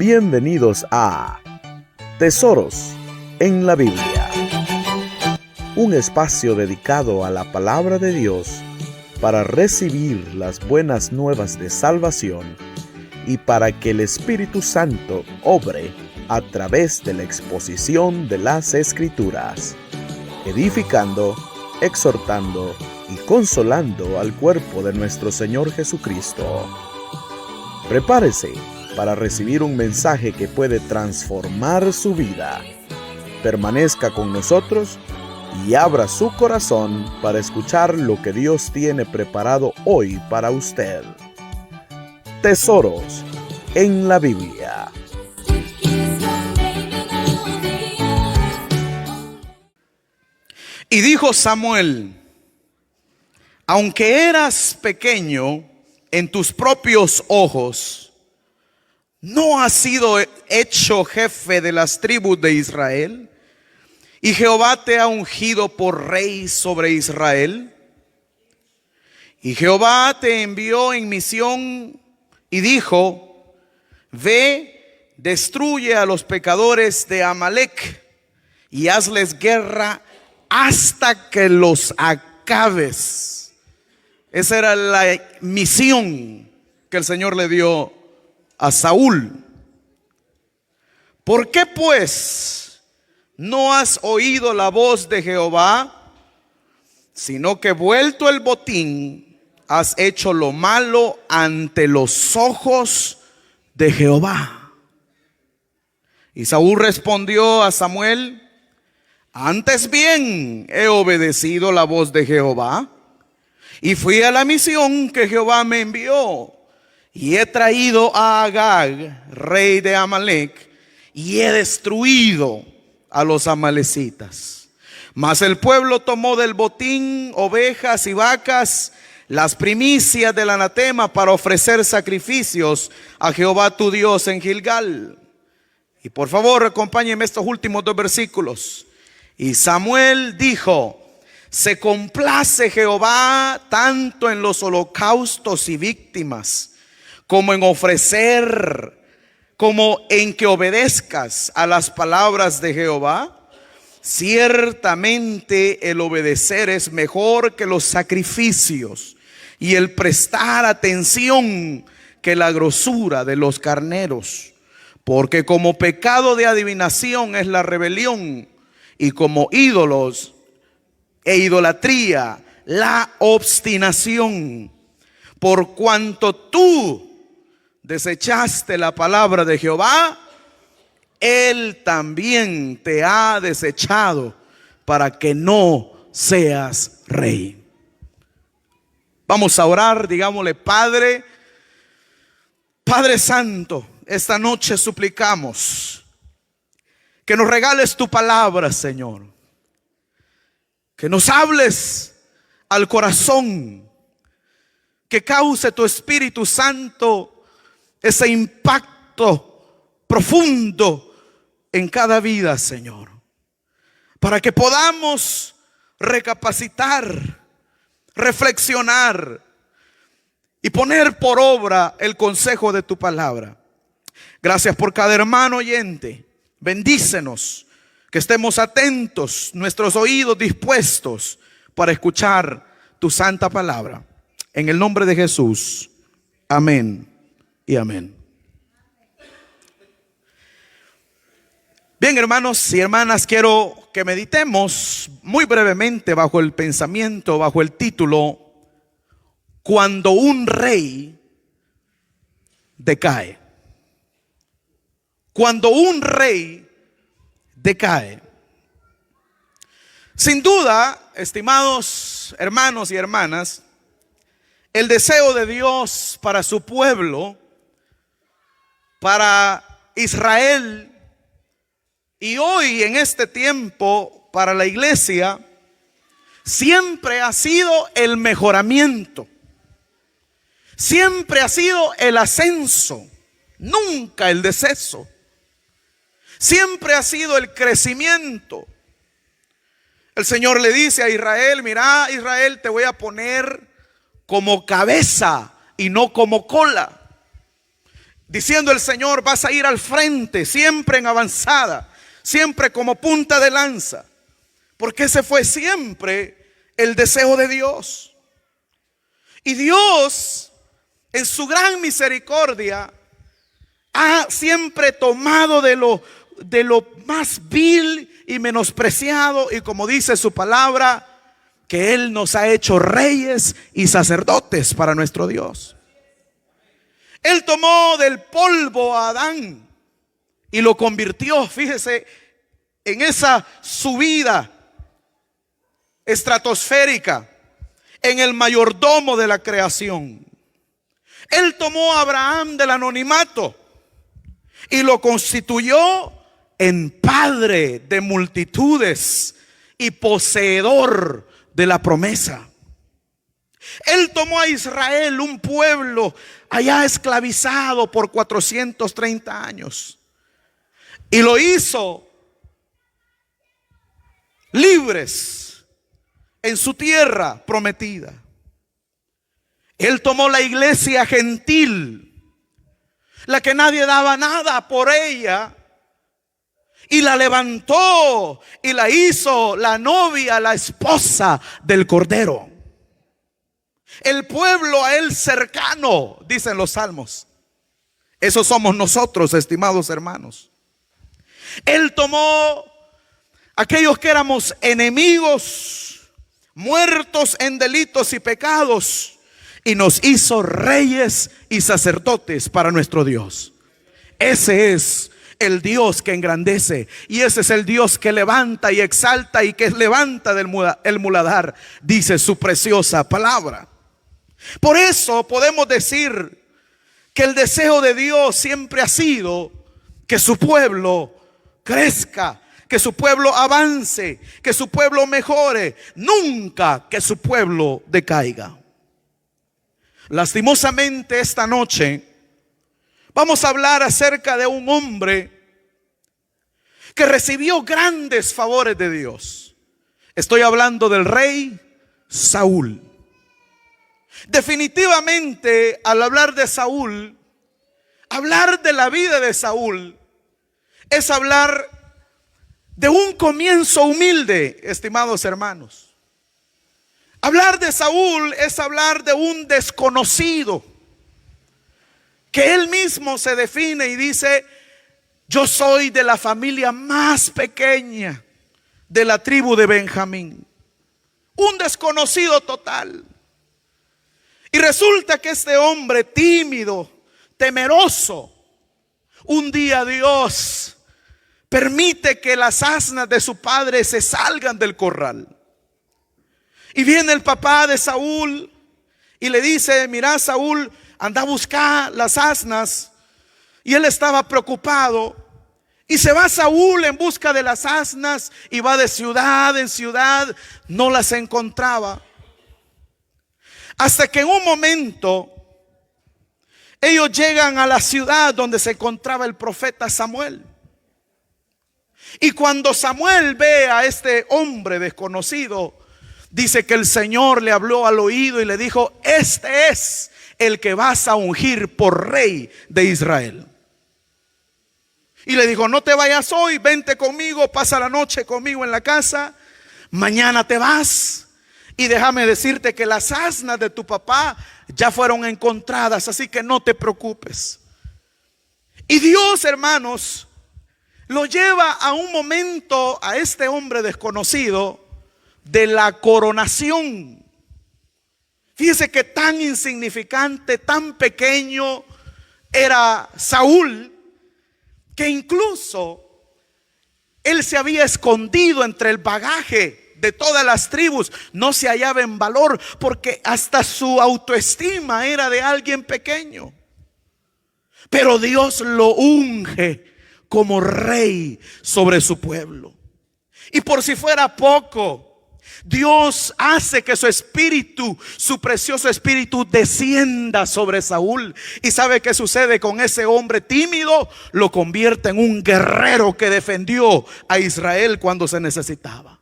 Bienvenidos a Tesoros en la Biblia, un espacio dedicado a la palabra de Dios para recibir las buenas nuevas de salvación y para que el Espíritu Santo obre a través de la exposición de las Escrituras, edificando, exhortando y consolando al cuerpo de nuestro Señor Jesucristo. Prepárese para recibir un mensaje que puede transformar su vida. Permanezca con nosotros y abra su corazón para escuchar lo que Dios tiene preparado hoy para usted. Tesoros en la Biblia. Y dijo Samuel: aunque eras pequeño en tus propios ojos, ¿no has sido hecho jefe de las tribus de Israel? ¿Y Jehová te ha ungido por rey sobre Israel? Y Jehová te envió en misión y dijo: ve, destruye a los pecadores de Amalec y hazles guerra hasta que los acabes. Esa era la misión que el Señor le dio a Saúl. ¿Por qué pues no has oído la voz de Jehová, sino que vuelto el botín has hecho lo malo ante los ojos de Jehová? Y Saúl respondió a Samuel: antes bien he obedecido la voz de Jehová y fui a la misión que Jehová me envió. Y he traído a Agag, rey de Amalec, y he destruido a los amalecitas. Mas el pueblo tomó del botín ovejas y vacas, las primicias del anatema, para ofrecer sacrificios a Jehová tu Dios en Gilgal. Y por favor, acompáñenme estos últimos dos versículos. Y Samuel dijo: se complace Jehová tanto en los holocaustos y víctimas, como en ofrecer, como en que obedezcas a las palabras de Jehová. Ciertamente el obedecer es mejor que los sacrificios, y el prestar atención que la grosura de los carneros. Porque como pecado de adivinación es la rebelión, y como ídolos e idolatría la obstinación. Por cuanto tú desechaste la palabra de Jehová, Él también te ha desechado para que no seas rey. Vamos a orar, digámosle: Padre Santo, esta noche suplicamos que nos regales tu palabra, Señor. Que nos hables al corazón, que cause tu Espíritu Santo ese impacto profundo en cada vida, Señor, para que podamos recapacitar, reflexionar y poner por obra el consejo de tu palabra. Gracias por cada hermano oyente. Bendícenos, que estemos atentos, nuestros oídos dispuestos para escuchar tu santa palabra. En el nombre de Jesús, amén y amén. Bien, hermanos y hermanas, quiero que meditemos muy brevemente bajo el pensamiento, bajo el título: cuando un rey decae. Cuando un rey decae. Sin duda, estimados hermanos y hermanas, el deseo de Dios para su pueblo, para Israel, y hoy en este tiempo para la iglesia, siempre ha sido el mejoramiento, siempre ha sido el ascenso, nunca el deceso. Siempre ha sido el crecimiento. El Señor le dice a Israel: mira, Israel, te voy a poner como cabeza y no como cola. diciendo el Señor: vas a ir al frente, siempre en avanzada, siempre como punta de lanza, porque ese fue siempre el deseo de Dios. Y Dios, en su gran misericordia, ha siempre tomado de lo más vil y menospreciado, y como dice su palabra, que Él nos ha hecho reyes y sacerdotes para nuestro Dios. Él tomó del polvo a Adán y lo convirtió, fíjese, en esa subida estratosférica, en el mayordomo de la creación. Él tomó a Abraham del anonimato y lo constituyó en padre de multitudes y poseedor de la promesa. Él tomó a Israel, un pueblo allá esclavizado por 430 años, y lo hizo libres en su tierra prometida. Él tomó la iglesia gentil, la que nadie daba nada por ella, y la levantó y la hizo la novia, la esposa del Cordero. El pueblo a Él cercano, dicen los salmos. Esos somos nosotros, estimados hermanos. Él tomó aquellos que éramos enemigos, muertos en delitos y pecados, y nos hizo reyes y sacerdotes para nuestro Dios. Ese es el Dios que engrandece, y ese es el Dios que levanta y exalta y que levanta el muladar, dice su preciosa palabra. Por eso podemos decir que el deseo de Dios siempre ha sido que su pueblo crezca, que su pueblo avance, que su pueblo mejore, nunca que su pueblo decaiga. Lastimosamente esta noche vamos a hablar acerca de un hombre que recibió grandes favores de Dios. Estoy hablando del rey Saúl. Definitivamente, al hablar de Saúl, hablar de la vida de Saúl es hablar de un comienzo humilde, estimados hermanos. Hablar de Saúl es hablar de un desconocido, que él mismo se define y dice: yo soy de la familia más pequeña de la tribu de Benjamín. Un desconocido total. Y resulta que este hombre tímido, temeroso, un día Dios permite que las asnas de su padre se salgan del corral. Y viene el papá de Saúl y le dice: mira, Saúl, anda a buscar las asnas. Y él estaba preocupado. Y se va Saúl en busca de las asnas y va de ciudad en ciudad, no las encontraba. Hasta que en un momento ellos llegan a la ciudad donde se encontraba el profeta Samuel. Y cuando Samuel ve a este hombre desconocido, dice que el Señor le habló al oído y le dijo: este es el que vas a ungir por rey de Israel. Y le dijo: no te vayas hoy, vente conmigo, pasa la noche conmigo en la casa, mañana te vas. Y déjame decirte que las asnas de tu papá ya fueron encontradas, así que no te preocupes. Y Dios, hermanos, lo lleva a un momento a este hombre desconocido de la coronación. Fíjese que tan insignificante, tan pequeño era Saúl, que incluso él se había escondido entre el bagaje de todas las tribus, no se hallaba en valor, porque hasta su autoestima era de alguien pequeño. Pero Dios lo unge como rey sobre su pueblo. Y por si fuera poco, Dios hace que su espíritu, su precioso espíritu, descienda sobre Saúl. ¿Y sabe qué sucede con ese hombre tímido? Lo convierte en un guerrero que defendió a Israel cuando se necesitaba.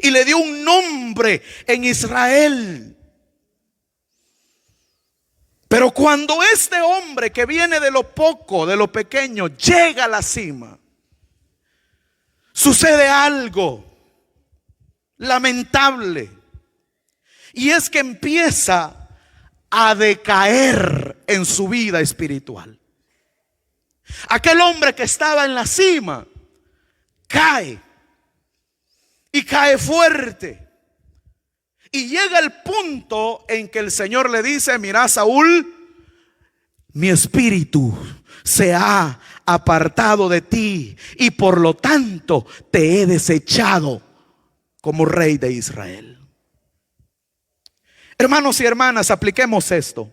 Y le dio un nombre en Israel. Pero cuando este hombre que viene de lo poco, de lo pequeño, llega a la cima, sucede algo lamentable. Y es que empieza a decaer en su vida espiritual. Aquel hombre que estaba en la cima cae, y cae fuerte. Y llega el punto en que el Señor le dice: mira, Saúl, mi espíritu se ha apartado de ti y por lo tanto te he desechado como rey de Israel. Hermanos y hermanas, apliquemos esto.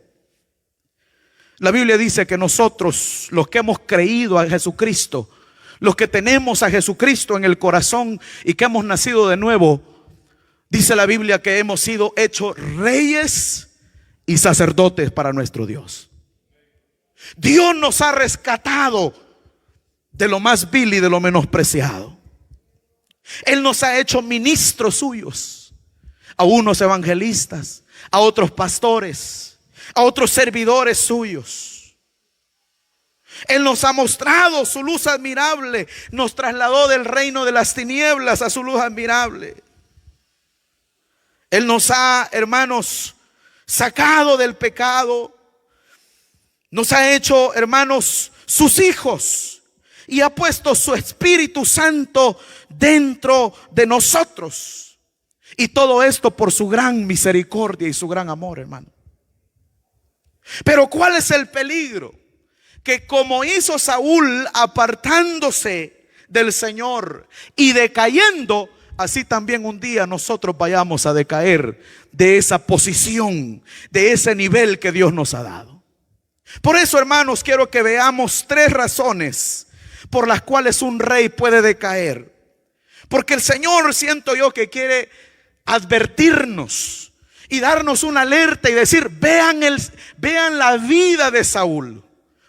La Biblia dice que nosotros, los que hemos creído a Jesucristo, los que tenemos a Jesucristo en el corazón y que hemos nacido de nuevo, dice la Biblia que hemos sido hechos reyes y sacerdotes para nuestro Dios. Dios nos ha rescatado de lo más vil y de lo menospreciado. Él nos ha hecho ministros suyos, a unos evangelistas, a otros pastores, a otros servidores suyos. Él nos ha mostrado su luz admirable, nos trasladó del reino de las tinieblas a su luz admirable. Él nos ha, hermanos, sacado del pecado, nos ha hecho, hermanos, sus hijos, y ha puesto su Espíritu Santo dentro de nosotros. Y todo esto por su gran misericordia y su gran amor, hermano. Pero ¿cuál es el peligro? Que como hizo Saúl, apartándose del Señor y decayendo, así también un día nosotros vayamos a decaer de esa posición, de ese nivel que Dios nos ha dado. Por eso, hermanos, quiero que veamos 3 razones por las cuales un rey puede decaer. Porque el Señor, siento yo, que quiere advertirnos y darnos una alerta y decir: vean la vida de Saúl,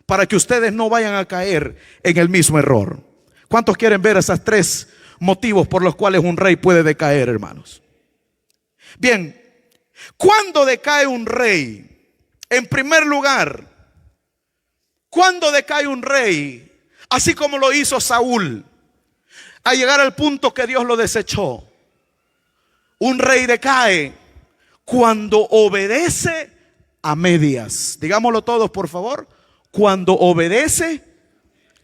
para que ustedes no vayan a caer en el mismo error. ¿Cuántos quieren ver esos 3 motivos por los cuales un rey puede decaer, hermanos? Bien, ¿cuándo decae un rey? En primer lugar, ¿cuándo decae un rey? Así como lo hizo Saúl, a llegar al punto que Dios lo desechó. Un rey decae cuando obedece a medias. Digámoslo todos, por favor. Cuando obedece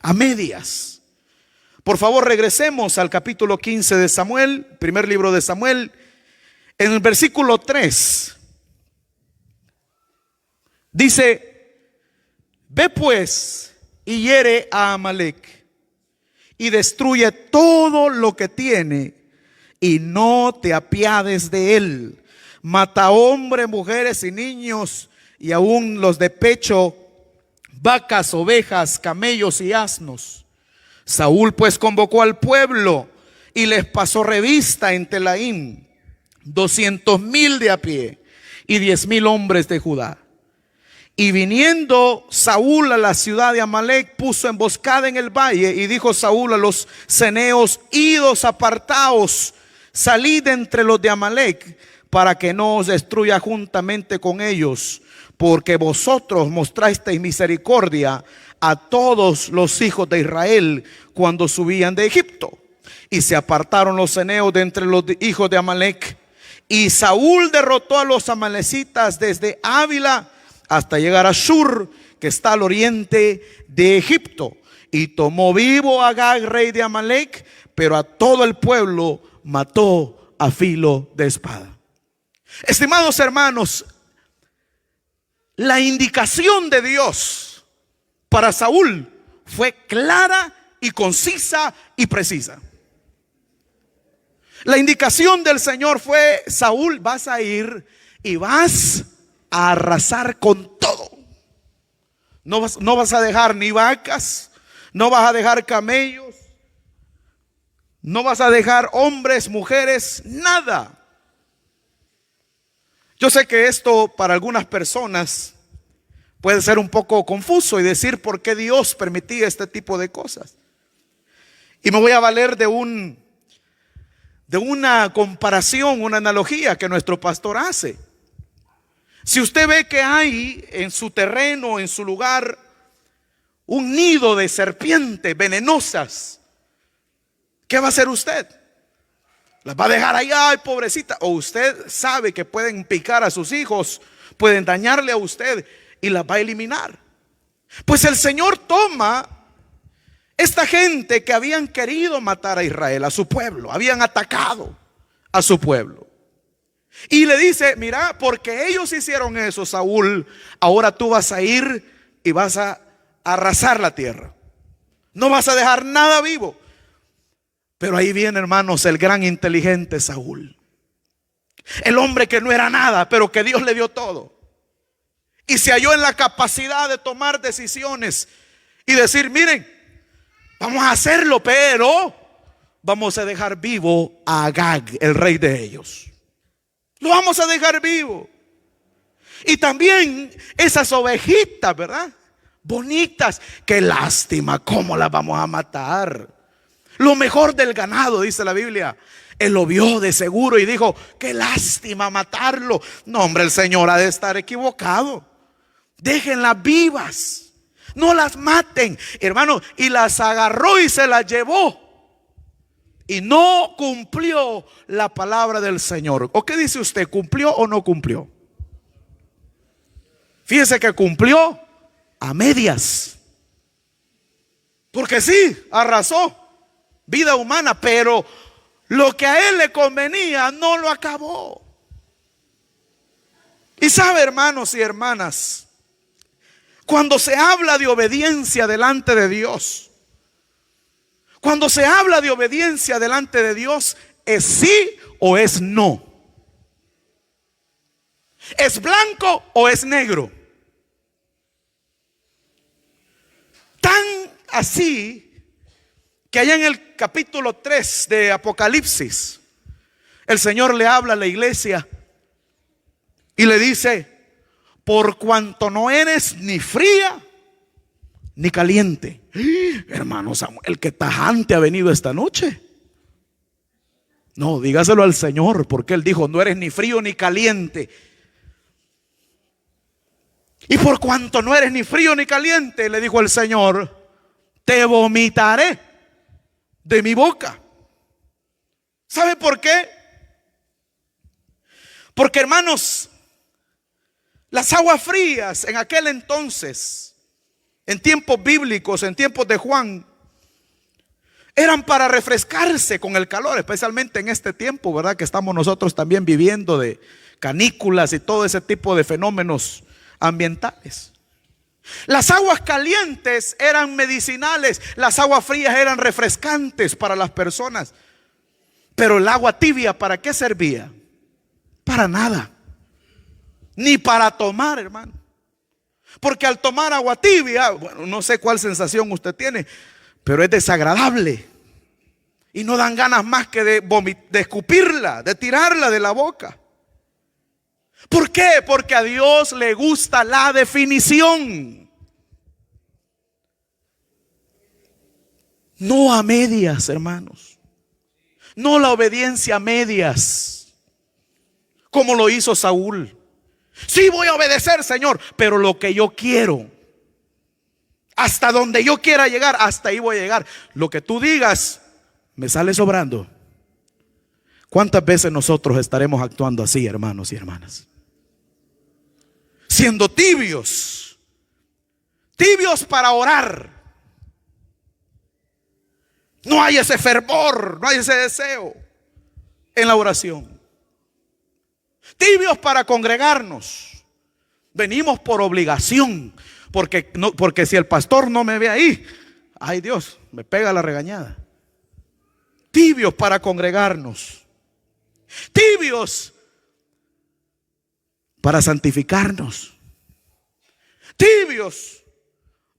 a medias. Por favor, regresemos al capítulo 15 de Samuel, primer libro de Samuel, en el versículo 3. Dice: ve pues y hiere a Amalec y destruye todo lo que tiene y no te apiades de él. Mata hombres, mujeres y niños, y aún los de pecho, vacas, ovejas, camellos y asnos. Saúl pues convocó al pueblo y les pasó revista en Telaín, 200,000 de a pie y 10,000 hombres de Judá. Y viniendo Saúl a la ciudad de Amalec, puso emboscada en el valle, y dijo Saúl a los ceneos: idos, apartaos, salid entre los de Amalec, para que no os destruya juntamente con ellos, porque vosotros mostrasteis misericordia a todos los hijos de Israel cuando subían de Egipto. Y se apartaron los ceneos de entre los hijos de Amalec, y Saúl derrotó a los amalecitas desde Ávila hasta llegar a Shur, que está al oriente de Egipto, y tomó vivo a Agag, rey de Amalec, pero a todo el pueblo mató a filo de espada. Estimados hermanos, la indicación de Dios para Saúl fue clara y concisa y precisa. La indicación del Señor fue: Saúl, vas a ir y vas a arrasar con todo. No vas a dejar ni vacas, no vas a dejar camellos, no vas a dejar hombres, mujeres, nada. Yo sé que esto para algunas personas puede ser un poco confuso y decir: ¿por qué Dios permitía este tipo de cosas? Y me voy a valer de una comparación, una analogía que nuestro pastor hace. Si usted ve que hay en su terreno, en su lugar, un nido de serpientes venenosas, ¿qué va a hacer usted? ¿Las va a dejar ahí? Ay, pobrecita. O usted sabe que pueden picar a sus hijos, pueden dañarle a usted y las va a eliminar. Pues el Señor toma esta gente que habían querido matar a Israel, a su pueblo, habían atacado a su pueblo, y le dice: mira, porque ellos hicieron eso, Saúl, ahora tú vas a ir y vas a arrasar la tierra, no vas a dejar nada vivo. Pero ahí viene, hermanos, el gran inteligente Saúl, el hombre que no era nada, pero que Dios le dio todo, y se halló en la capacidad de tomar decisiones y decir: miren, vamos a hacerlo, pero vamos a dejar vivo a Agag, el rey de ellos. Lo vamos a dejar vivo. Y también esas ovejitas, ¿verdad? Bonitas. Qué lástima, ¿cómo las vamos a matar? Lo mejor del ganado, dice la Biblia. Él lo vio de seguro y dijo: qué lástima matarlo. No, hombre, el Señor ha de estar equivocado. Déjenlas vivas, no las maten, hermano. Y las agarró y se las llevó. Y no cumplió la palabra del Señor. ¿O qué dice usted? ¿Cumplió o no cumplió? Fíjese que cumplió a medias. Porque sí, arrasó vida humana, pero lo que a él le convenía no lo acabó. Y sabe, hermanos y hermanas, cuando se habla de obediencia delante de Dios, cuando se habla de obediencia delante de Dios, ¿es sí o es no? ¿Es blanco o es negro? Tan así que allá en el capítulo 3 de Apocalipsis, el Señor le habla a la iglesia y le dice: por cuanto no eres ni fría ni caliente. Hermano Samuel, qué tajante ha venido esta noche. No, dígaselo al Señor, porque Él dijo: no eres ni frío ni caliente. Y por cuanto no eres ni frío ni caliente, le dijo el Señor, te vomitaré de mi boca. ¿Sabe por qué? Porque, hermanos, las aguas frías en aquel entonces, en tiempos bíblicos, en tiempos de Juan, eran para refrescarse con el calor, especialmente en este tiempo, ¿verdad? Que estamos nosotros también viviendo de canículas y todo ese tipo de fenómenos ambientales. Las aguas calientes eran medicinales, las aguas frías eran refrescantes para las personas. Pero el agua tibia, ¿para qué servía? Para nada. Ni para tomar, hermano. Porque al tomar agua tibia, bueno, no sé cuál sensación usted tiene, pero es desagradable. Y no dan ganas más que de escupirla, de tirarla de la boca. ¿Por qué? Porque a Dios le gusta la definición. No a medias, hermanos. No la obediencia a medias, como lo hizo Saúl. Sí, voy a obedecer, Señor, pero lo que yo quiero, hasta donde yo quiera llegar, hasta ahí voy a llegar. Lo que tú digas me sale sobrando. ¿Cuántas veces nosotros estaremos actuando así, hermanos y hermanas? Siendo tibios, tibios para orar. No hay ese fervor, no hay ese deseo en la oración. Tibios para congregarnos. Venimos por obligación, porque si el pastor no me ve ahí, ay Dios, me pega la regañada. Tibios para congregarnos. Tibios para santificarnos. Tibios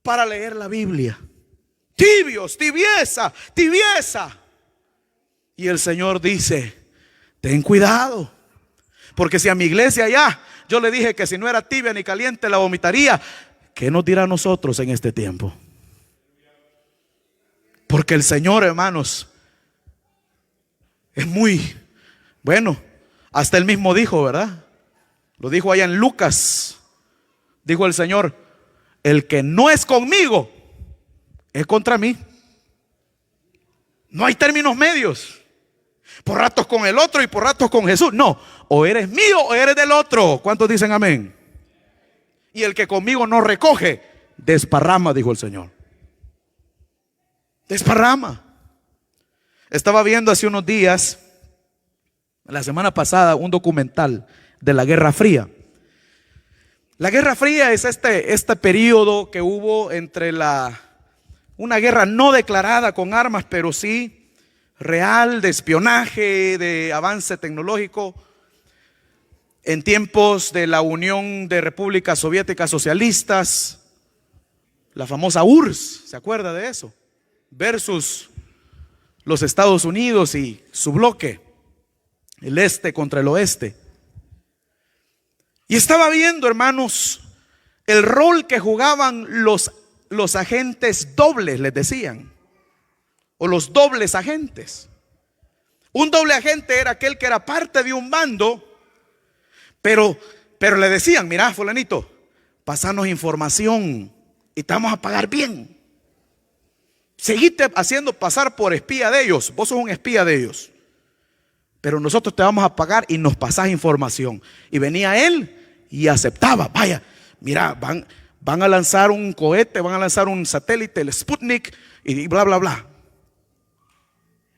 para leer la Biblia. Tibios, tibieza, tibieza. Y el Señor dice: ten cuidado, porque si a mi iglesia ya yo le dije que si no era tibia ni caliente la vomitaría, ¿qué nos dirá a nosotros en este tiempo? Porque el Señor, hermanos, es muy bueno. Hasta él mismo dijo, ¿verdad? Lo dijo allá en Lucas. Dijo el Señor: el que no es conmigo es contra mí. No hay términos medios. Por ratos con el otro y por ratos con Jesús. No, o eres mío o eres del otro. ¿Cuántos dicen amén? Y el que conmigo no recoge, desparrama, dijo el Señor. Desparrama. Estaba viendo hace unos días, la semana pasada, un documental de la Guerra Fría. La Guerra Fría es este periodo que hubo entre una guerra no declarada con armas, pero sí real, de espionaje, de avance tecnológico, en tiempos de la Unión de Repúblicas Soviéticas Socialistas, la famosa URSS, ¿se acuerda de eso? Versus los Estados Unidos y su bloque, el este contra el oeste. Y estaba viendo, hermanos, el rol que jugaban los agentes dobles, les decían, o los dobles agentes. Un doble agente era aquel que era parte de un bando, pero le decían: mira, fulanito, pasanos información y te vamos a pagar bien. Seguiste haciendo pasar por espía de ellos. Vos sos un espía de ellos, pero nosotros te vamos a pagar y nos pasás información. Y venía él y aceptaba. Vaya, mira, van a lanzar un cohete, van a lanzar un satélite, el Sputnik, y bla, bla, bla.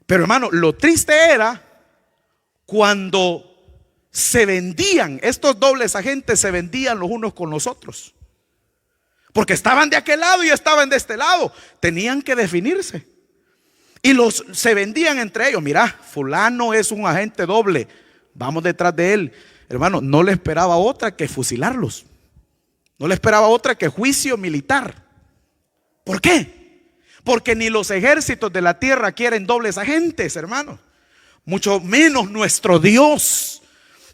Pero hermano, lo triste era cuando se vendían, estos dobles agentes se vendían los unos con los otros. Porque estaban de aquel lado y estaban de este lado. Tenían que definirse. Y se vendían entre ellos. Mira, fulano es un agente doble, vamos detrás de él. Hermano, no le esperaba otra que fusilarlos. No le esperaba otra que juicio militar. ¿Por qué? Porque ni los ejércitos de la tierra quieren dobles agentes, hermano. Mucho menos nuestro Dios,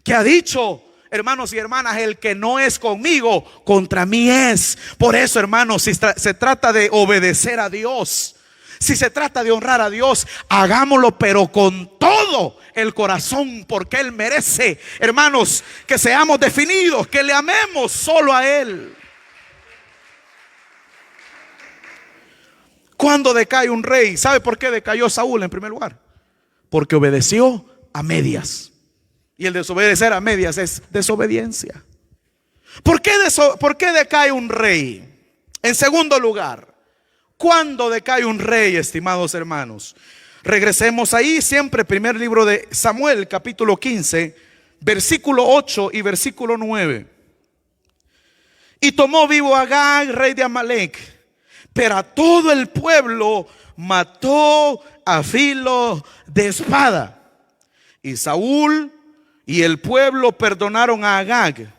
que ha dicho: hermanos y hermanas, el que no es conmigo, contra mí es. Por eso, hermanos, si se trata de obedecer a Dios, si se trata de honrar a Dios, hagámoslo, pero con todo el corazón, porque Él merece, hermanos, que seamos definidos, que le amemos solo a Él. Cuando decae un rey, ¿sabe por qué decayó Saúl en primer lugar? Porque obedeció a medias. Y el desobedecer a medias es desobediencia. ¿Por qué decae un rey? En segundo lugar, ¿cuándo decae un rey, estimados hermanos? Regresemos ahí siempre, primer libro de Samuel, capítulo 15, versículo 8 y versículo 9. Y tomó vivo a Agag, rey de Amalec, pero a todo el pueblo mató a filo de espada. Y Saúl y el pueblo perdonaron a Agag,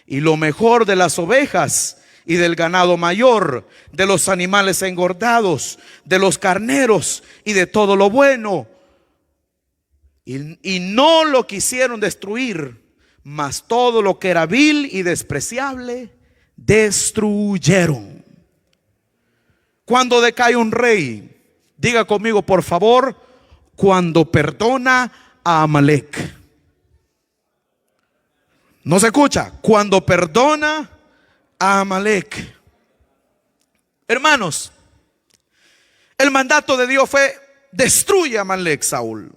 y lo mejor de las ovejas y del ganado mayor, de los animales engordados, de los carneros y de todo lo bueno. Y no lo quisieron destruir, mas todo lo que era vil y despreciable destruyeron. Cuando decae un rey, diga conmigo por favor: cuando perdona a Amalec. ¿No se escucha? Cuando perdona a Amalec. Hermanos, el mandato de Dios fue: destruye a Amalec, Saúl.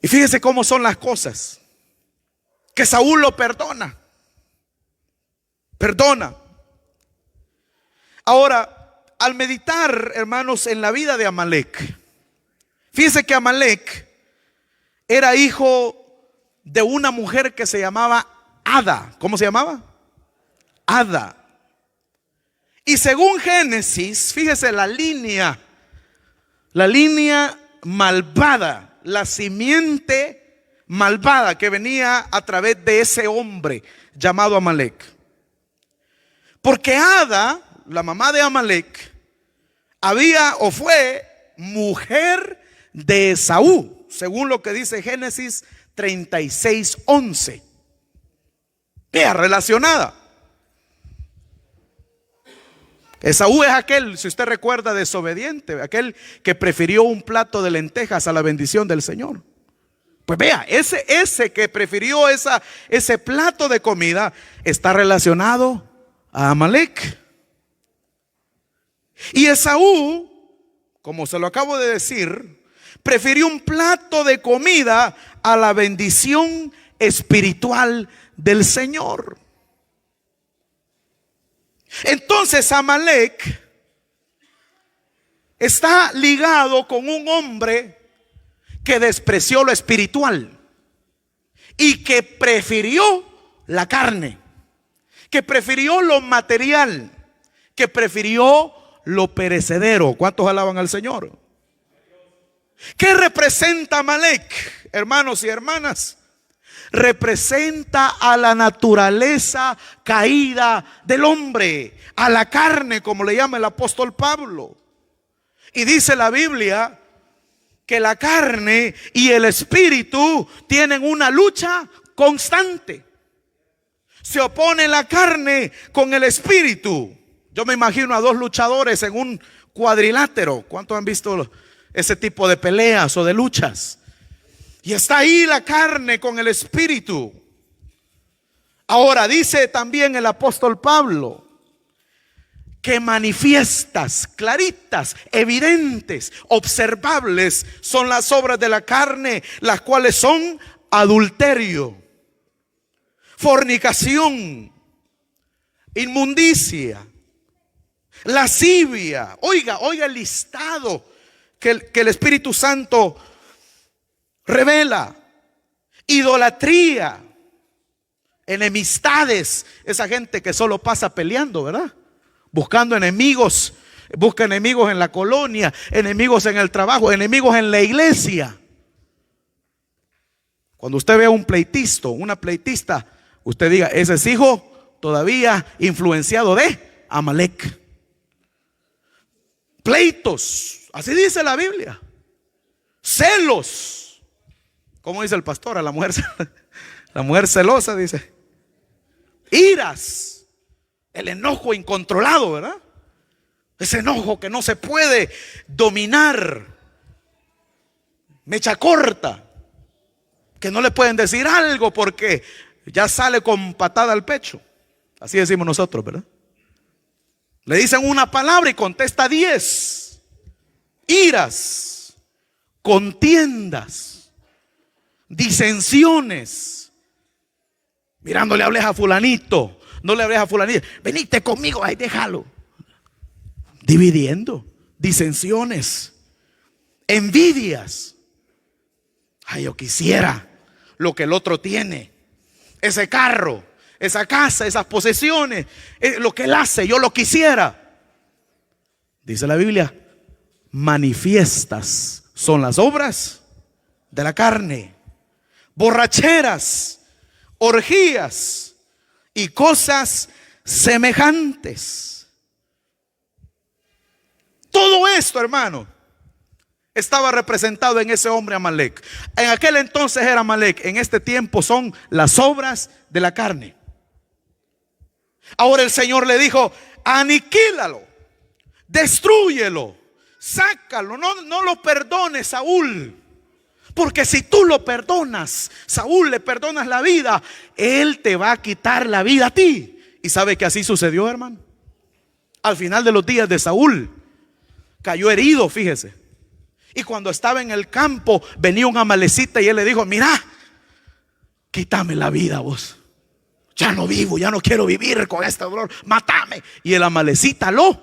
Y fíjese cómo son las cosas, que Saúl lo perdona. Perdona. Ahora, al meditar, hermanos, en la vida de Amalec, fíjese que Amalec era hijo de una mujer que se llamaba Ada. ¿Cómo se llamaba? Ada. Y según Génesis, fíjese la línea malvada, la simiente malvada que venía a través de ese hombre llamado Amalec. Porque Ada, la mamá de Amalec, fue mujer de Esaú, según lo que dice Génesis 36:11. Vea, relacionada. Esaú es aquel, si usted recuerda, desobediente, aquel que prefirió un plato de lentejas a la bendición del Señor. Pues vea, ese que prefirió ese plato de comida está relacionado a Amalek. Y Esaú, como se lo acabo de decir, prefirió un plato de comida a la bendición espiritual del Señor. Entonces Amalek está ligado con un hombre que despreció lo espiritual y que prefirió la carne, que prefirió lo material, que prefirió lo perecedero. ¿Cuántos alaban al Señor? ¿Qué representa Amalek, hermanos y hermanas? Representa a la naturaleza caída del hombre, a la carne, como le llama el apóstol Pablo. Y dice la Biblia que la carne y el espíritu tienen una lucha constante. Se opone la carne con el espíritu. Yo me imagino a dos luchadores en un cuadrilátero. ¿Cuántos han visto ese tipo de peleas o de luchas? Y está ahí la carne con el espíritu. Ahora dice también el apóstol Pablo que manifiestas, claritas, evidentes, observables son las obras de la carne, las cuales son adulterio, fornicación, inmundicia, lascivia. Oiga el listado que el Espíritu Santo revela: idolatría, enemistades, esa gente que solo pasa peleando, ¿verdad? Buscando enemigos, busca enemigos en la colonia, enemigos en el trabajo, enemigos en la iglesia. Cuando usted ve a un pleitista, una pleitista, usted diga: ese es hijo todavía influenciado de Amalek. Pleitos, así dice la Biblia. Celos, como dice el pastor, a la mujer celosa, dice. Iras, el enojo incontrolado, ¿verdad? Ese enojo que no se puede dominar. Mecha corta, que no le pueden decir algo porque ya sale con patada al pecho. Así decimos nosotros, ¿verdad? Le dicen una palabra y contesta 10. Iras, contiendas, disensiones. Mirando, le hables a fulanito, no le hables a fulanito. Venite conmigo, ay, déjalo. Dividiendo, disensiones, envidias. Ay, yo quisiera lo que el otro tiene. Ese carro, esa casa, esas posesiones, lo que él hace, yo lo quisiera. Dice la Biblia: manifiestas son las obras de la carne, borracheras, orgías y cosas semejantes. Todo esto, hermano, estaba representado en ese hombre Amalek. En aquel entonces era Amalek, en este tiempo son las obras de la carne. Ahora el Señor le dijo: aniquílalo, destrúyelo, sácalo, no lo perdones, Saúl. Porque si tú lo perdonas, Saúl, le perdonas la vida, él te va a quitar la vida a ti. ¿Y sabe que así sucedió, hermano? Al final de los días de Saúl, cayó herido, fíjese. Y cuando estaba en el campo, venía un amalecita y él le dijo: mira, quítame la vida vos. Ya no vivo, ya no quiero vivir con este dolor, mátame. Y el amalecita lo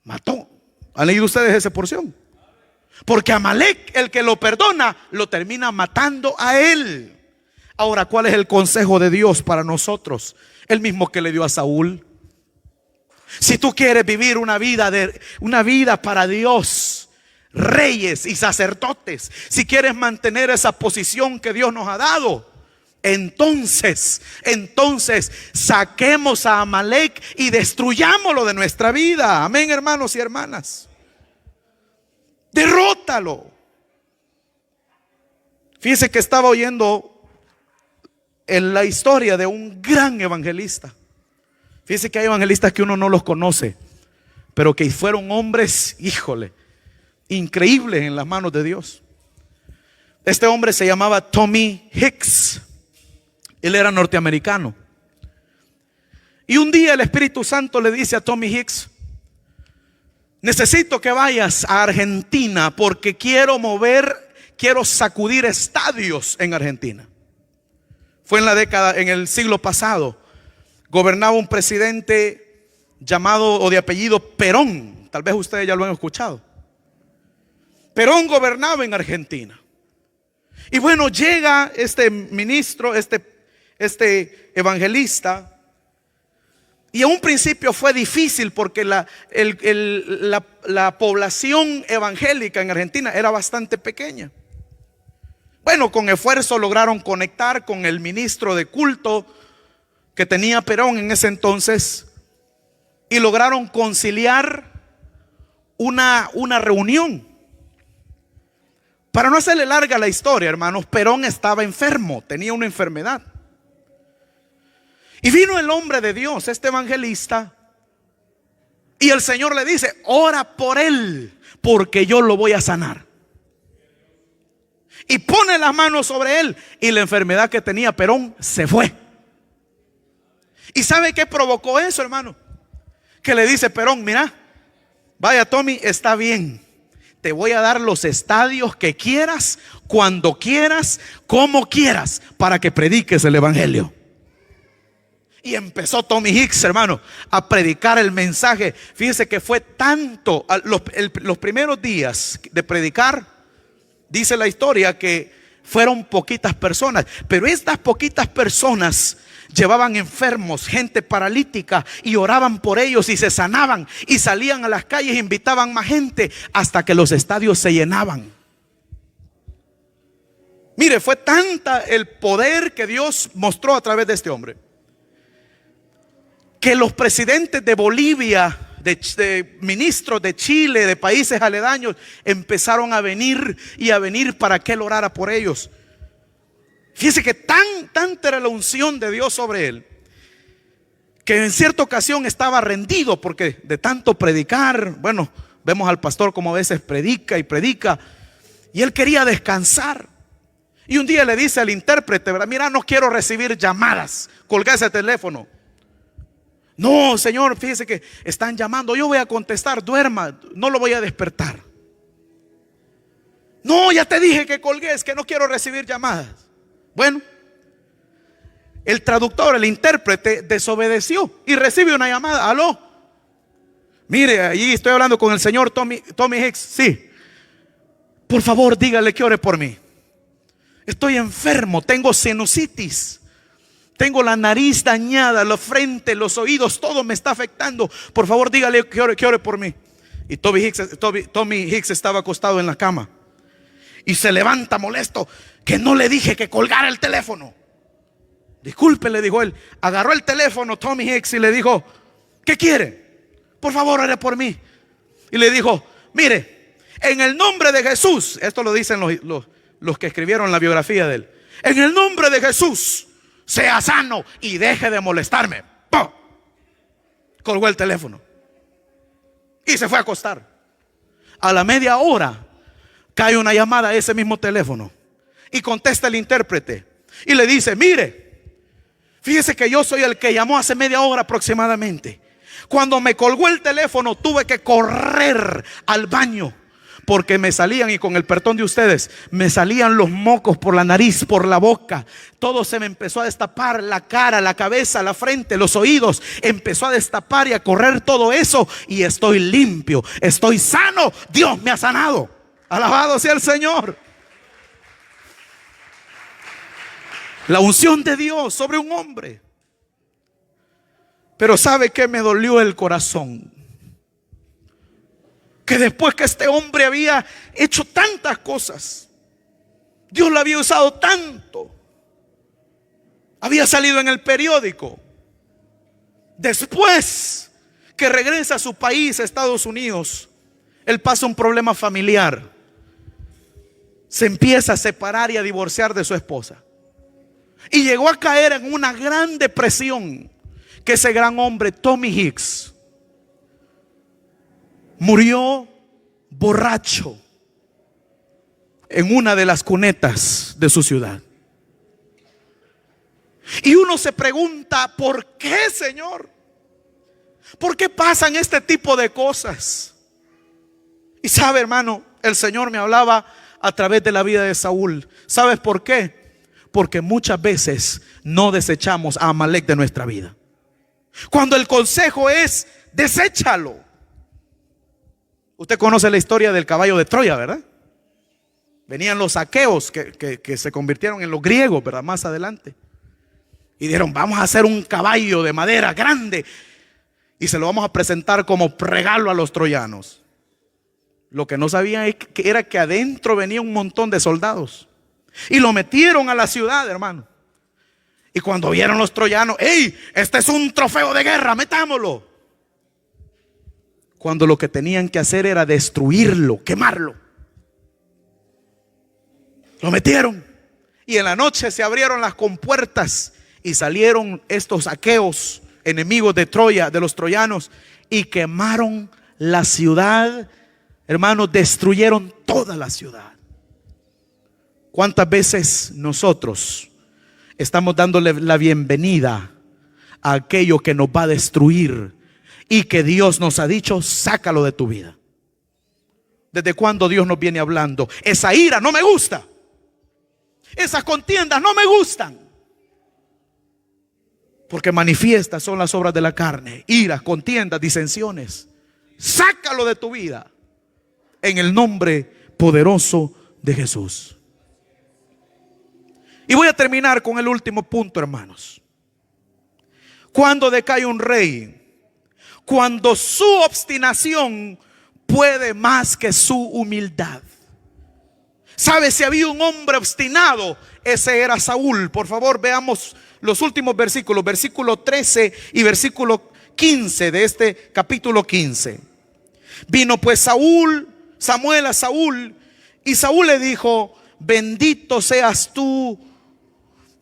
mató. ¿Han leído ustedes esa porción? Porque Amalek, el que lo perdona, lo termina matando a él. Ahora, ¿cuál es el consejo de Dios para nosotros? El mismo que le dio a Saúl. Si tú quieres vivir una vida para Dios, reyes y sacerdotes, si quieres mantener esa posición que Dios nos ha dado, entonces saquemos a Amalek y destruyámoslo de nuestra vida. Amén, hermanos y hermanas. Derrótalo. Fíjese que estaba oyendo en la historia de un gran evangelista. Fíjese que hay evangelistas que uno no los conoce, pero que fueron hombres, híjole, increíbles en las manos de Dios. Este hombre se llamaba Tommy Hicks. Él era norteamericano. Y un día el Espíritu Santo le dice a Tommy Hicks: necesito que vayas a Argentina porque quiero sacudir estadios en Argentina. Fue en el siglo pasado. Gobernaba un presidente llamado o de apellido Perón. Tal vez ustedes ya lo han escuchado. Perón gobernaba en Argentina. Y bueno, llega este ministro, este evangelista. Y a un principio fue difícil porque la población evangélica en Argentina era bastante pequeña. Bueno, con esfuerzo lograron conectar con el ministro de culto que tenía Perón en ese entonces y lograron conciliar una reunión. Para no hacerle larga la historia, hermanos, Perón estaba enfermo, tenía una enfermedad. Y vino el hombre de Dios, este evangelista, y el Señor le dice: ora por él, porque yo lo voy a sanar. Y pone las manos sobre él, y la enfermedad que tenía Perón se fue. ¿Y sabe qué provocó eso, hermano? Que le dice Perón: mira, vaya Tommy, está bien, te voy a dar los estadios que quieras, cuando quieras, como quieras, para que prediques el evangelio. Y empezó Tommy Hicks, hermano, a predicar el mensaje. Fíjese que fue tanto, los primeros días de predicar, dice la historia que fueron poquitas personas. Pero estas poquitas personas llevaban enfermos, gente paralítica, y oraban por ellos y se sanaban. Y salían a las calles e invitaban más gente hasta que los estadios se llenaban. Mire, fue tanta el poder que Dios mostró a través de este hombre, que los presidentes de Bolivia, de ministros de Chile, de países aledaños, empezaron a venir para que él orara por ellos. Fíjese que tanta era la unción de Dios sobre él, que en cierta ocasión estaba rendido porque de tanto predicar. Bueno, vemos al pastor como a veces predica y predica, y él quería descansar. Y un día le dice al intérprete: mira, no quiero recibir llamadas, colga ese teléfono. No, señor, fíjese que están llamando, yo voy a contestar, duerma, no lo voy a despertar. No, ya te dije que colgues, que no quiero recibir llamadas. Bueno, el traductor, el intérprete, desobedeció y recibe una llamada. Aló, mire, allí estoy hablando con el señor Tommy Hicks. Sí, por favor, dígale que ore por mí. Estoy enfermo, tengo sinusitis, tengo la nariz dañada, la frente, los oídos, todo me está afectando. Por favor, dígale que ore por mí. Y Tommy Hicks estaba acostado en la cama y se levanta molesto: que no le dije que colgara el teléfono. Disculpe, le dijo él. Agarró el teléfono Tommy Hicks y le dijo: ¿qué quiere? Por favor, ore por mí. Y le dijo: mire, en el nombre de Jesús, esto lo dicen los que escribieron la biografía de él, en el nombre de Jesús, sea sano y deje de molestarme. ¡Pum! Colgó el teléfono y se fue a acostar. A la media hora cae una llamada a ese mismo teléfono y contesta el intérprete y le dice: mire, fíjese que yo soy el que llamó hace media hora aproximadamente. Cuando me colgó el teléfono tuve que correr al baño porque me salían, y con el perdón de ustedes, me salían los mocos por la nariz, por la boca. Todo se me empezó a destapar, la cara, la cabeza, la frente, los oídos. Empezó a destapar y a correr todo eso, y estoy limpio, estoy sano. Dios me ha sanado. Alabado sea el Señor. La unción de Dios sobre un hombre. Pero ¿sabe qué me dolió el corazón? Que después que este hombre había hecho tantas cosas, Dios lo había usado tanto, había salido en el periódico, después que regresa a su país, a Estados Unidos, él pasa un problema familiar. Se empieza a separar y a divorciar de su esposa, y llegó a caer en una gran depresión. Que ese gran hombre, Tommy Hicks, murió borracho en una de las cunetas de su ciudad. Y uno se pregunta, ¿por qué, Señor? ¿Por qué pasan este tipo de cosas? Y sabe, hermano, el Señor me hablaba a través de la vida de Saúl. ¿Sabes por qué? Porque muchas veces no desechamos a Amalek de nuestra vida. Cuando el consejo es, deséchalo. Usted conoce la historia del caballo de Troya, ¿verdad? Venían los aqueos que se convirtieron en los griegos, ¿verdad? Más adelante. Y dijeron, vamos a hacer un caballo de madera grande y se lo vamos a presentar como regalo a los troyanos. Lo que no sabían era que adentro venía un montón de soldados. Y lo metieron a la ciudad, hermano. Y cuando vieron los troyanos, ¡hey! Este es un trofeo de guerra, metámoslo. Cuando lo que tenían que hacer era destruirlo, quemarlo. Lo metieron. Y en la noche se abrieron las compuertas y salieron estos aqueos, enemigos de Troya, de los troyanos, y quemaron la ciudad. Hermanos, destruyeron toda la ciudad. ¿Cuántas veces nosotros estamos dándole la bienvenida a aquello que nos va a destruir y que Dios nos ha dicho, sácalo de tu vida? ¿Desde cuándo Dios nos viene hablando? Esa ira no me gusta. Esas contiendas no me gustan. Porque manifiestas son las obras de la carne: iras, contiendas, disensiones. Sácalo de tu vida en el nombre poderoso de Jesús. Y voy a terminar con el último punto, hermanos. Cuando decae un rey, cuando su obstinación puede más que su humildad. ¿Sabe? Si había un hombre obstinado, ese era Saúl. Por favor, veamos los últimos versículos, versículo 13 y versículo 15 de este capítulo 15. Vino pues Samuel a Saúl, y Saúl le dijo: bendito seas tú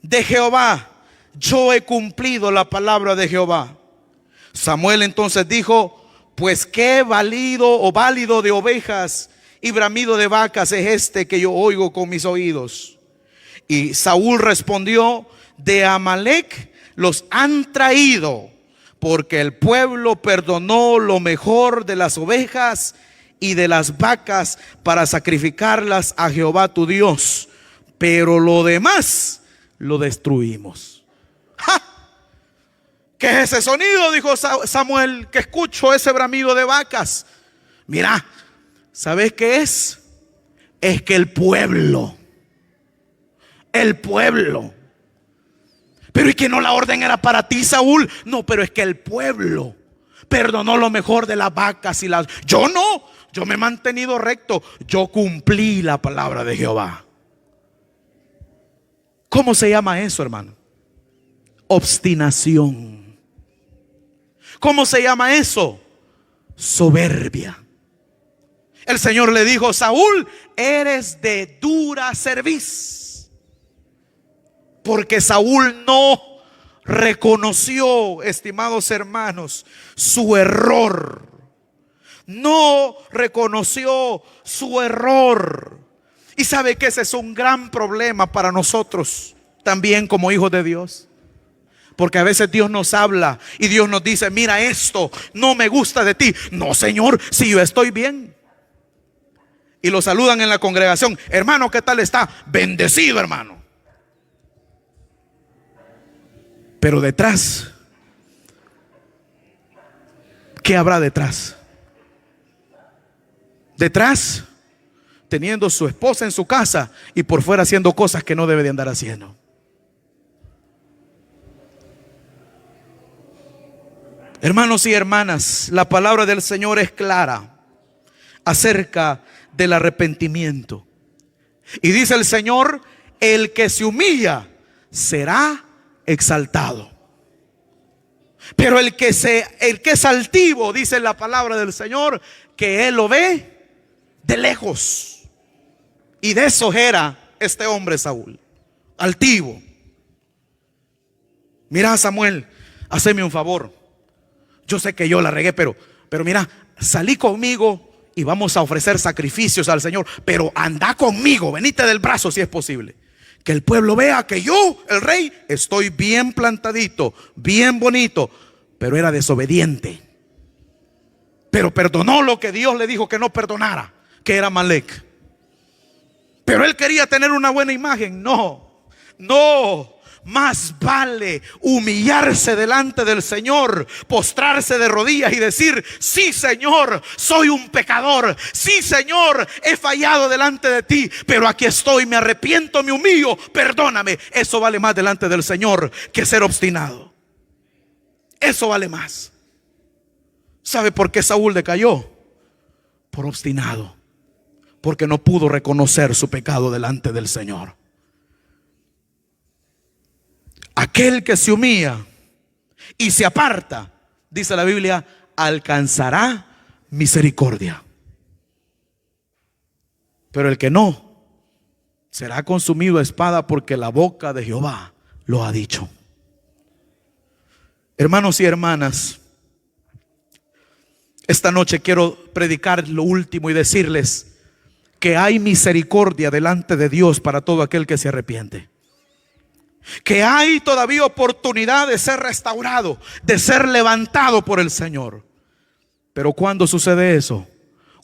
de Jehová, yo he cumplido la palabra de Jehová. Samuel entonces dijo: pues qué válido de ovejas y bramido de vacas es este que yo oigo con mis oídos. Y Saúl respondió: de Amalek los han traído, porque el pueblo perdonó lo mejor de las ovejas y de las vacas para sacrificarlas a Jehová tu Dios, pero lo demás lo destruimos. ¡Ja! ¿Qué es ese sonido?, dijo Samuel, que escucho ese bramido de vacas. Mira, ¿sabes qué es? Es que el pueblo. Pero ¿y que no la orden era para ti, Saúl? No, pero es que el pueblo perdonó lo mejor de las vacas y las... Yo no, yo me he mantenido recto. Yo cumplí la palabra de Jehová. ¿Cómo se llama eso, hermano? Obstinación. ¿Cómo se llama eso? Soberbia. El Señor le dijo: Saúl, eres de dura cerviz. Porque Saúl no reconoció, estimados hermanos, su error. No reconoció su error. Y sabe que ese es un gran problema para nosotros también como hijos de Dios. Porque a veces Dios nos habla y Dios nos dice: mira, esto no me gusta de ti. No, Señor, si yo estoy bien. Y lo saludan en la congregación: hermano, ¿qué tal está? Bendecido, hermano. Pero detrás, ¿qué habrá detrás? Detrás, teniendo su esposa en su casa y por fuera haciendo cosas que no debe de andar haciendo. Hermanos y hermanas, la palabra del Señor es clara acerca del arrepentimiento. Y dice el Señor: el que se humilla será exaltado. Pero el que es altivo, dice la palabra del Señor, que Él lo ve de lejos. Y de eso era este hombre Saúl, altivo. Mira, Samuel, haceme un favor. Yo sé que yo la regué, pero mira, salí conmigo y vamos a ofrecer sacrificios al Señor, pero anda conmigo, venite del brazo si es posible. Que el pueblo vea que yo, el rey, estoy bien plantadito, bien bonito, pero era desobediente. Pero perdonó lo que Dios le dijo que no perdonara, que era Amalek. Pero él quería tener una buena imagen. No, más vale humillarse delante del Señor, postrarse de rodillas y decir: sí, Señor, soy un pecador. Sí, Señor, he fallado delante de ti, pero aquí estoy, me arrepiento, me humillo, perdóname. Eso vale más delante del Señor que ser obstinado. Eso vale más. ¿Sabe por qué Saúl decayó? Por obstinado, porque no pudo reconocer su pecado delante del Señor. Aquel que se humilla y se aparta, dice la Biblia, alcanzará misericordia. Pero el que no, será consumido a espada, porque la boca de Jehová lo ha dicho. Hermanos y hermanas, esta noche quiero predicar lo último y decirles que hay misericordia delante de Dios para todo aquel que se arrepiente. Que hay todavía oportunidad de ser restaurado, de ser levantado por el Señor. Pero ¿cuándo sucede eso?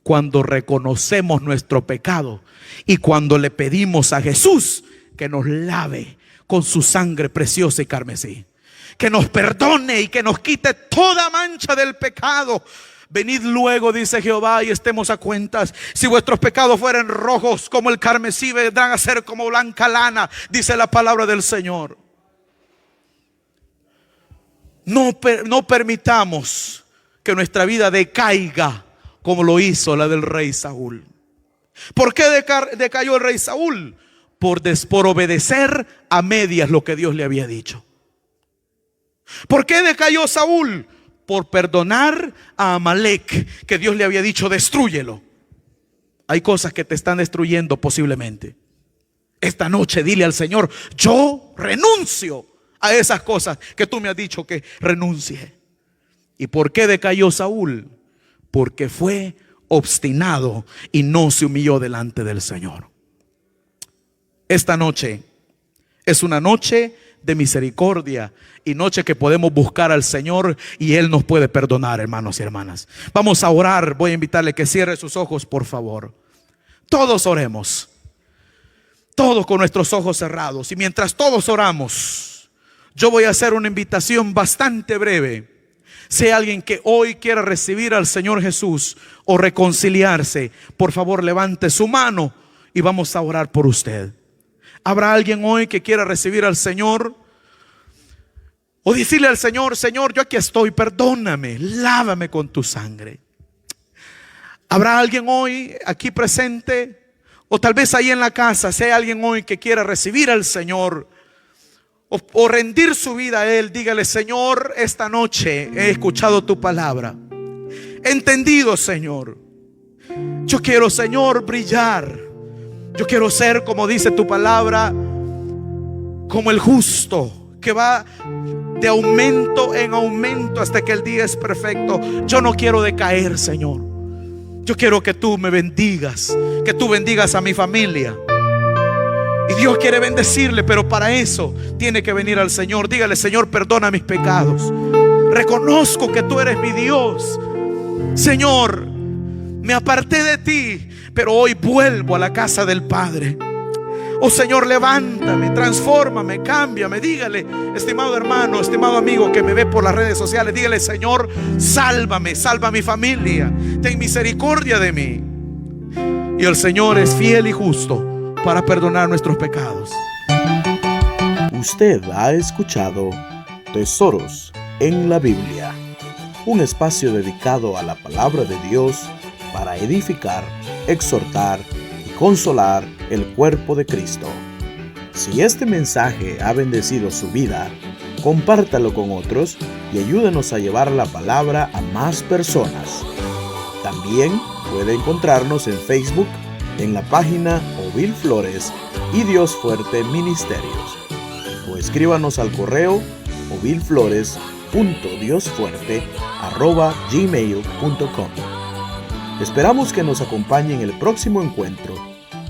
Cuando reconocemos nuestro pecado y cuando le pedimos a Jesús que nos lave con su sangre preciosa y carmesí, que nos perdone y que nos quite toda mancha del pecado. Venid luego, dice Jehová, y estemos a cuentas. Si vuestros pecados fueren rojos como el carmesí, vendrán a ser como blanca lana, dice la palabra del Señor. No permitamos que nuestra vida decaiga como lo hizo la del rey Saúl. ¿Por qué decayó el rey Saúl? Por obedecer a medias lo que Dios le había dicho. ¿Por qué decayó Saúl? Por perdonar a Amalek, que Dios le había dicho: destrúyelo. Hay cosas que te están destruyendo posiblemente. Esta noche dile al Señor: yo renuncio a esas cosas que tú me has dicho que renuncie. ¿Y por qué decayó Saúl? Porque fue obstinado y no se humilló delante del Señor. Esta noche es una noche de misericordia y noche que podemos buscar al Señor y Él nos puede perdonar, hermanos y hermanas. Vamos a orar. Voy a invitarle que cierre sus ojos, por favor. Todos oremos, todos con nuestros ojos cerrados. Y mientras todos oramos, yo voy a hacer una invitación bastante breve. Si hay alguien que hoy quiera recibir al Señor Jesús o reconciliarse, por favor levante su mano y vamos a orar por usted. ¿Habrá alguien hoy que quiera recibir al Señor? O decirle al Señor: Señor, yo aquí estoy, perdóname, lávame con tu sangre. ¿Habrá alguien hoy aquí presente? O tal vez ahí en la casa, si hay alguien hoy que quiera recibir al Señor o rendir su vida a Él, dígale: Señor, esta noche he escuchado tu palabra, he entendido, Señor. Yo quiero, Señor, brillar. Yo quiero ser, como dice tu palabra, como el justo, que va de aumento en aumento hasta que el día es perfecto. Yo no quiero decaer, Señor. Yo quiero que tú me bendigas, que tú bendigas a mi familia. Y Dios quiere bendecirle, pero para eso tiene que venir al Señor. Dígale: Señor, perdona mis pecados. Reconozco que tú eres mi Dios. Señor, me aparté de ti, pero hoy vuelvo a la casa del Padre. Oh Señor, levántame, transfórmame, cámbiame. Dígale, estimado hermano, estimado amigo que me ve por las redes sociales, dígale: Señor, sálvame, salva a mi familia, ten misericordia de mí. Y el Señor es fiel y justo para perdonar nuestros pecados. Usted ha escuchado Tesoros en la Biblia, un espacio dedicado a la palabra de Dios para edificar, exhortar y consolar el cuerpo de Cristo. Si este mensaje ha bendecido su vida, compártalo con otros y ayúdenos a llevar la palabra a más personas. También puede encontrarnos en Facebook en la página Ovil Flores y Dios Fuerte Ministerios, o escríbanos al correo ovilflores.diosfuerte@gmail.com. Esperamos que nos acompañe en el próximo encuentro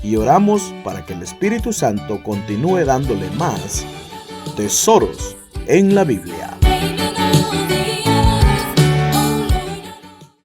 y oramos para que el Espíritu Santo continúe dándole más tesoros en la Biblia.